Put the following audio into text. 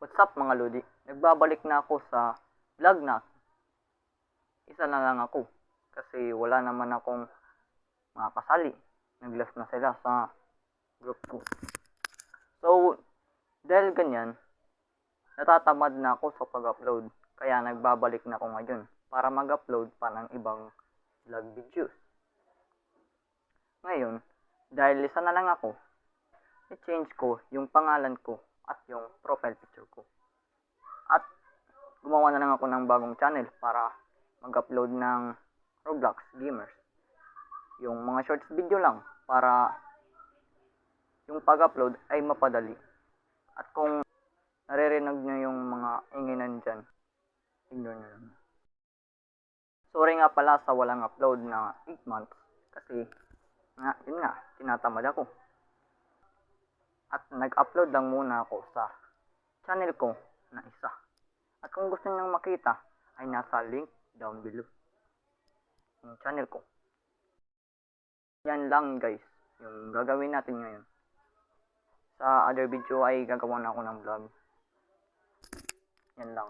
What's up mga Lodi? Nagbabalik na ako sa vlog na. Isa na lang ako. Kasi wala naman akong makakasali. Nag-left na sila sa group ko. So, dahil ganyan, natatamad na ako sa pag-upload. Kaya nagbabalik na ako ngayon para mag-upload pa ng ibang vlog videos. Ngayon, dahil isa na lang ako, i-change ko yung pangalan ko at yung profile picture ko. At gumawa na lang ako ng bagong channel para mag-upload ng Roblox Gamers. Yung mga shorts video lang para yung pag-upload ay mapadali. At kung naririnig nyo yung mga inginan dyan, ignore nyo lang. Sorry nga pala sa walang upload na 8 months kasi yun nga, tinatamad ako. At nag-upload lang muna ako sa channel ko na isa. At kung gusto nyo makita, ay nasa link down below. Yung channel ko. Yan lang guys, yung gagawin natin ngayon. Sa other video ay gagawa na ako ng vlog. Yan lang.